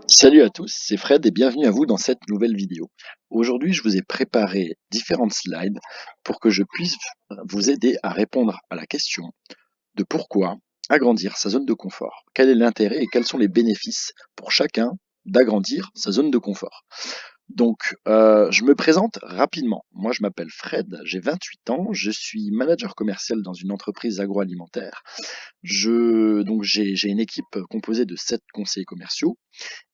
Salut à tous, c'est Fred et bienvenue à vous dans cette nouvelle vidéo. Aujourd'hui, je vous ai préparé différentes slides pour que je puisse vous aider à répondre à la question de pourquoi agrandir sa zone de confort. Quel est l'intérêt et quels sont les bénéfices pour chacun d'agrandir sa zone de confort. Donc, je me présente rapidement. Moi, je m'appelle Fred, j'ai 28 ans, je suis manager commercial dans une entreprise agroalimentaire. J'ai une équipe composée de 7 conseillers commerciaux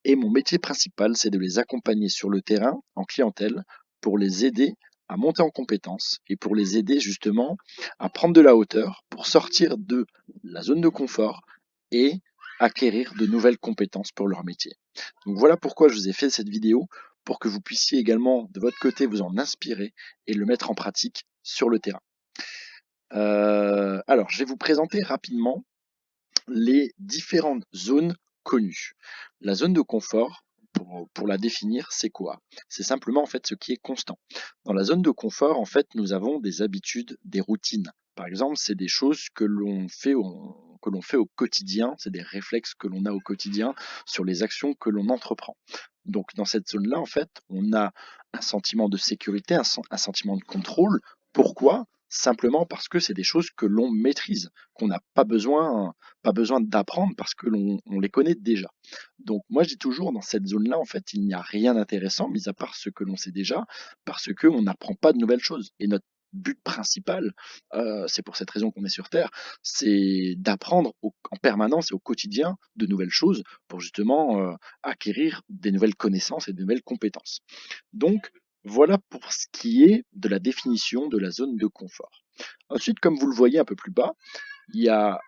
et mon métier principal, c'est de les accompagner sur le terrain, en clientèle, pour les aider à monter en compétences et pour les aider justement à prendre de la hauteur, pour sortir de la zone de confort et acquérir de nouvelles compétences pour leur métier. Donc voilà pourquoi je vous ai fait cette vidéo, pour que vous puissiez également de votre côté vous en inspirer et le mettre en pratique sur le terrain. Alors, je vais vous présenter rapidement les différentes zones connues. La zone de confort, pour la définir, c'est quoi? C'est simplement en fait ce qui est constant. Dans la zone de confort, en fait, nous avons des habitudes, des routines. Par exemple, c'est des choses que l'on fait au quotidien, c'est des réflexes que l'on a au quotidien sur les actions que l'on entreprend. Donc dans cette zone-là, en fait, on a un sentiment de sécurité, un sentiment de contrôle. Pourquoi? Simplement parce que c'est des choses que l'on maîtrise, qu'on n'a pas besoin d'apprendre parce que on les connaît déjà. Donc moi je dis toujours dans cette zone-là, en fait, il n'y a rien d'intéressant, mis à part ce que l'on sait déjà, parce qu'on n'apprend pas de nouvelles choses. Et notre but principal, c'est pour cette raison qu'on est sur Terre, c'est d'apprendre en permanence et au quotidien de nouvelles choses pour justement acquérir des nouvelles connaissances et de nouvelles compétences. Donc voilà pour ce qui est de la définition de la zone de confort. Ensuite, comme vous le voyez un peu plus bas, il y a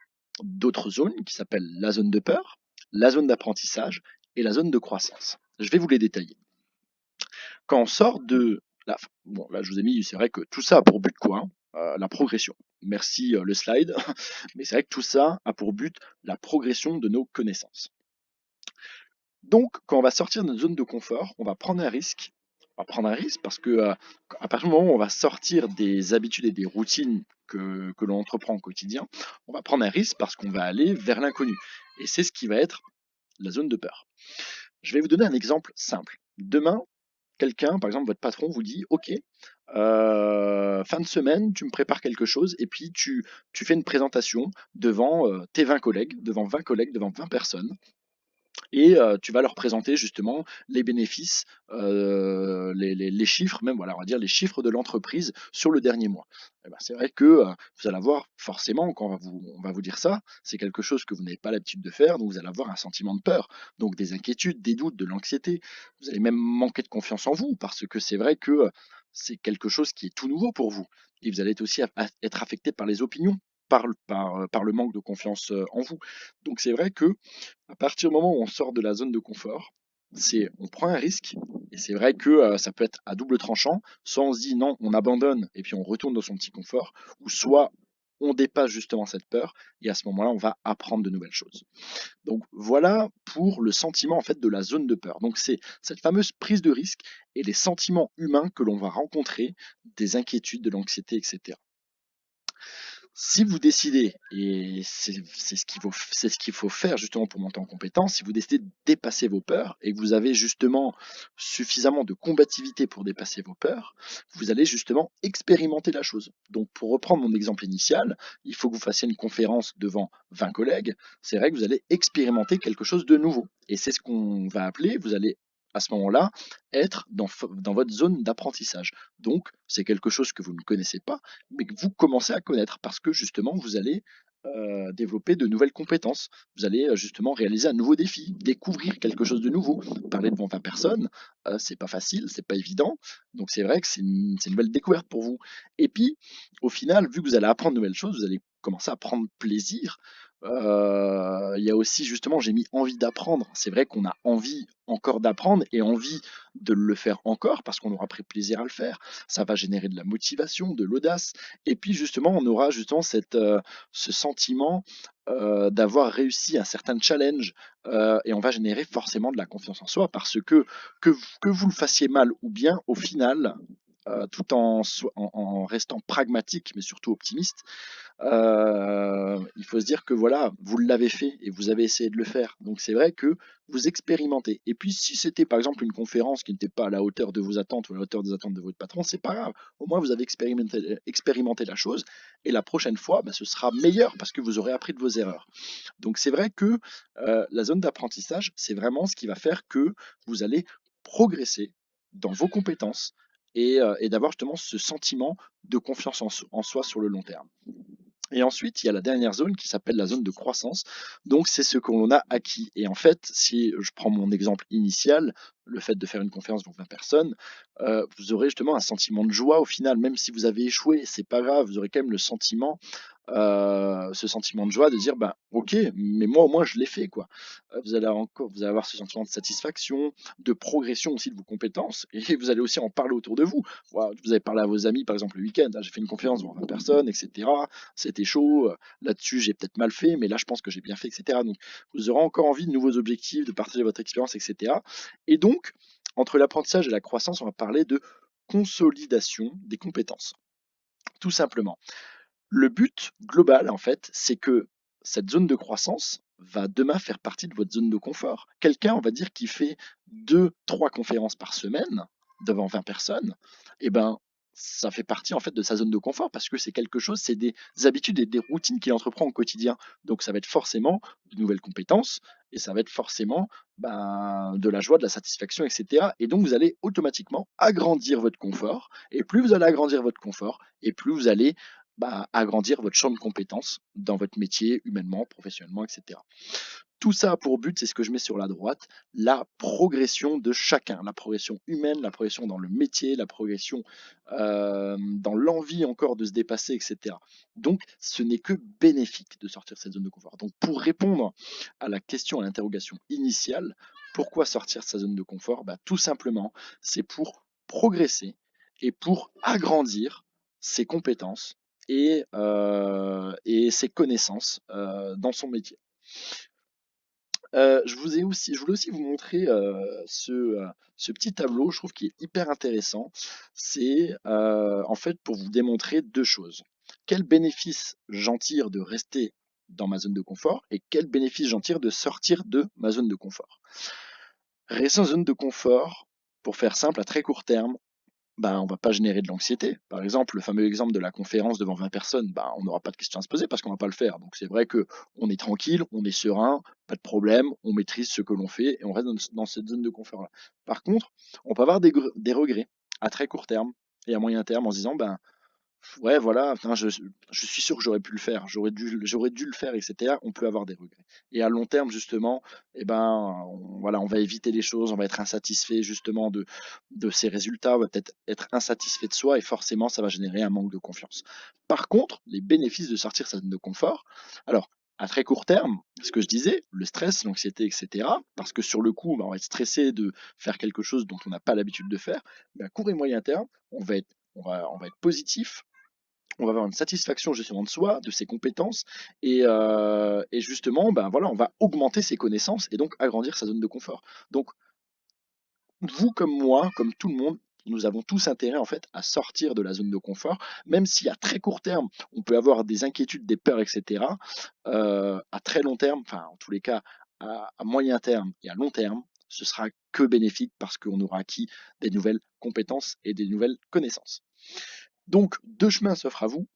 d'autres zones qui s'appellent la zone de peur, la zone d'apprentissage et la zone de croissance. Je vais vous les détailler. Quand on sort de la... Bon, là, je vous ai mis, c'est vrai que tout ça a pour but quoi, la progression. Merci le slide, mais c'est vrai que tout ça a pour but la progression de nos connaissances. Donc, quand on va sortir de notre zone de confort, on va prendre un risque. On va prendre un risque parce que à partir du moment où on va sortir des habitudes et des routines que l'on entreprend au quotidien, on va prendre un risque parce qu'on va aller vers l'inconnu. Et c'est ce qui va être la zone de peur. Je vais vous donner un exemple simple. Demain, quelqu'un, par exemple votre patron, vous dit, OK, fin de semaine, tu me prépares quelque chose et puis tu fais une présentation devant tes 20 collègues, devant 20 personnes et tu vas leur présenter justement les bénéfices, les chiffres même, voilà, on va dire les chiffres de l'entreprise sur le dernier mois. Et ben, c'est vrai que, vous allez avoir forcément quand on va vous dire ça, c'est quelque chose que vous n'avez pas l'habitude de faire, donc vous allez avoir un sentiment de peur, donc des inquiétudes, des doutes, de l'anxiété. Vous allez même manquer de confiance en vous parce que c'est vrai que, c'est quelque chose qui est tout nouveau pour vous et vous allez être aussi être affecté par les opinions, par le manque de confiance, en vous. Donc c'est vrai que à partir du moment où on sort de la zone de confort, c'est on prend un risque et c'est vrai que ça peut être à double tranchant. Soit on se dit non, on abandonne et puis on retourne dans son petit confort, ou soit on dépasse justement cette peur et à ce moment-là, on va apprendre de nouvelles choses. Donc voilà pour le sentiment en fait de la zone de peur. Donc c'est cette fameuse prise de risque et les sentiments humains que l'on va rencontrer, des inquiétudes, de l'anxiété, etc. Si vous décidez, et c'est ce qu'il faut faire justement pour monter en compétence, si vous décidez de dépasser vos peurs et que vous avez justement suffisamment de combativité pour dépasser vos peurs, vous allez justement expérimenter la chose. Donc pour reprendre mon exemple initial, il faut que vous fassiez une conférence devant 20 collègues, c'est vrai que vous allez expérimenter quelque chose de nouveau. Et c'est ce qu'on va appeler, vous allez à ce moment-là être dans votre zone d'apprentissage. Donc c'est quelque chose que vous ne connaissez pas, mais que vous commencez à connaître parce que justement vous allez développer de nouvelles compétences. Vous allez justement réaliser un nouveau défi, découvrir quelque chose de nouveau. Parler devant 20 personnes, c'est pas facile, c'est pas évident. Donc c'est vrai que c'est une nouvelle découverte pour vous. Et puis, au final, vu que vous allez apprendre de nouvelles choses, vous allez commencer à prendre plaisir. Il y a aussi justement, j'ai mis envie d'apprendre. C'est vrai qu'on a envie encore d'apprendre et envie de le faire encore parce qu'on aura pris plaisir à le faire. Ça va générer de la motivation, de l'audace et puis justement, on aura justement ce sentiment, d'avoir réussi un certain challenge, et on va générer forcément de la confiance en soi parce que vous le fassiez mal ou bien, au final, tout en restant pragmatique, mais surtout optimiste. Il faut se dire que voilà, vous l'avez fait et vous avez essayé de le faire. Donc c'est vrai que vous expérimentez. Et puis si c'était par exemple une conférence qui n'était pas à la hauteur de vos attentes ou à la hauteur des attentes de votre patron, c'est pas grave. Au moins vous avez expérimenté la chose et la prochaine fois, bah, ce sera meilleur parce que vous aurez appris de vos erreurs. Donc c'est vrai que la zone d'apprentissage, c'est vraiment ce qui va faire que vous allez progresser dans vos compétences et d'avoir justement ce sentiment de confiance en soi sur le long terme. Et ensuite, il y a la dernière zone qui s'appelle la zone de croissance. Donc, c'est ce que l'on a acquis. Et en fait, si je prends mon exemple initial, le fait de faire une conférence devant 20 personnes, vous aurez justement un sentiment de joie au final, même si vous avez échoué, c'est pas grave, vous aurez quand même le sentiment, ce sentiment de joie de dire, bah, ok, mais moi au moins je l'ai fait, quoi. Vous allez avoir ce sentiment de satisfaction, de progression aussi de vos compétences, et vous allez aussi en parler autour de vous. Voilà, vous avez parlé à vos amis, par exemple le week-end, ah, j'ai fait une conférence devant 20 personnes, etc. C'était chaud, là-dessus j'ai peut-être mal fait, mais là je pense que j'ai bien fait, etc. Donc vous aurez encore envie de nouveaux objectifs, de partager votre expérience, etc. Et donc, entre l'apprentissage et la croissance, on va parler de consolidation des compétences, tout simplement. Le but global, en fait, c'est que cette zone de croissance va demain faire partie de votre zone de confort. Quelqu'un, on va dire, qui fait 2, 3 conférences par semaine devant 20 personnes, eh ben, ça fait partie en fait de sa zone de confort parce que c'est quelque chose, c'est des habitudes et des routines qu'il entreprend au quotidien. Donc ça va être forcément de nouvelles compétences et ça va être forcément ben, de la joie, de la satisfaction, etc. Et donc vous allez automatiquement agrandir votre confort. Et plus vous allez agrandir votre confort, et plus vous allez bah, agrandir votre champ de compétences dans votre métier, humainement, professionnellement, etc. Tout ça a pour but, c'est ce que je mets sur la droite, la progression de chacun, la progression humaine, la progression dans le métier, la progression dans l'envie encore de se dépasser, etc. Donc, ce n'est que bénéfique de sortir de cette zone de confort. Donc, pour répondre à la question, à l'interrogation initiale, pourquoi sortir de sa zone de confort? Bah, tout simplement, c'est pour progresser et pour agrandir ses compétences et ses connaissances dans son métier. Je voulais aussi vous montrer ce petit tableau, je trouve qu'il est hyper intéressant. C'est en fait pour vous démontrer deux choses. Quel bénéfice j'en tire de rester dans ma zone de confort et quel bénéfice j'en tire de sortir de ma zone de confort. Rester en zone de confort, pour faire simple, à très court terme, bah, on va pas générer de l'anxiété. Par exemple, le fameux exemple de la conférence devant 20 personnes, bah, on n'aura pas de questions à se poser parce qu'on va pas le faire. Donc c'est vrai que on est tranquille, on est serein, pas de problème, on maîtrise ce que l'on fait et on reste dans cette zone de confort-là. Par contre, on peut avoir des regrets à très court terme et à moyen terme en se disant, ben, ouais, voilà, enfin, je suis sûr que j'aurais pu le faire, j'aurais dû le faire, etc. On peut avoir des regrets. Et à long terme, justement, eh ben, voilà, on va éviter les choses, on va être insatisfait justement de ces résultats, on va peut-être être insatisfait de soi et forcément, ça va générer un manque de confiance. Par contre, les bénéfices de sortir de sa zone de confort, alors, à très court terme, ce que je disais, le stress, l'anxiété, etc., parce que sur le coup, bah, on va être stressé de faire quelque chose dont on n'a pas l'habitude de faire, mais à court et moyen terme, on va être positif, on va avoir une satisfaction justement de soi, de ses compétences, et justement, ben voilà, on va augmenter ses connaissances et donc agrandir sa zone de confort. Donc, vous comme moi, comme tout le monde, nous avons tous intérêt en fait à sortir de la zone de confort, même si à très court terme, on peut avoir des inquiétudes, des peurs, etc. À très long terme, enfin en tous les cas, à moyen terme et à long terme, ce sera que bénéfique parce qu'on aura acquis des nouvelles compétences et des nouvelles connaissances. Donc, deux chemins s'offrent à vous.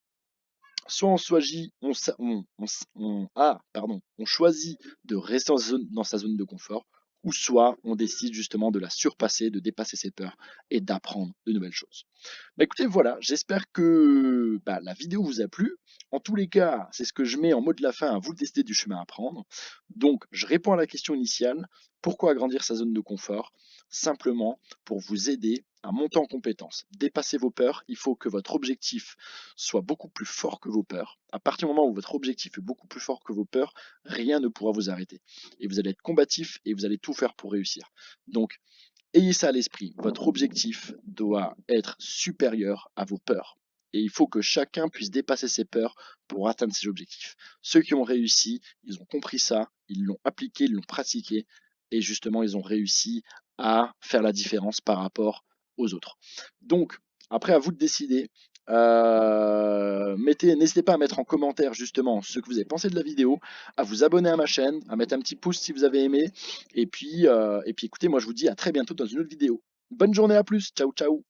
Soit on choisit, on choisit de rester dans sa zone de confort, ou soit on décide justement de la surpasser, de dépasser ses peurs et d'apprendre de nouvelles choses. Bah écoutez, voilà, j'espère que bah, la vidéo vous a plu. En tous les cas, c'est ce que je mets en mot de la fin, à vous de tester du chemin à prendre. Donc, je réponds à la question initiale, pourquoi agrandir sa zone de confort? Simplement pour vous aider à monter en compétence, dépasser vos peurs. Il faut que votre objectif soit beaucoup plus fort que vos peurs. À partir du moment où votre objectif est beaucoup plus fort que vos peurs, rien ne pourra vous arrêter. Et vous allez être combatif et vous allez tout faire pour réussir. Donc, ayez ça à l'esprit. Votre objectif doit être supérieur à vos peurs. Et il faut que chacun puisse dépasser ses peurs pour atteindre ses objectifs. Ceux qui ont réussi, ils ont compris ça, ils l'ont appliqué, ils l'ont pratiqué, et justement, ils ont réussi à faire la différence par rapport aux autres. Donc, Après, à vous de décider. N'hésitez pas à mettre en commentaire justement ce que vous avez pensé de la vidéo, à vous abonner à ma chaîne, à mettre un petit pouce si vous avez aimé. Et puis écoutez, moi je vous dis à très bientôt dans une autre vidéo. Bonne journée, à plus, ciao ciao.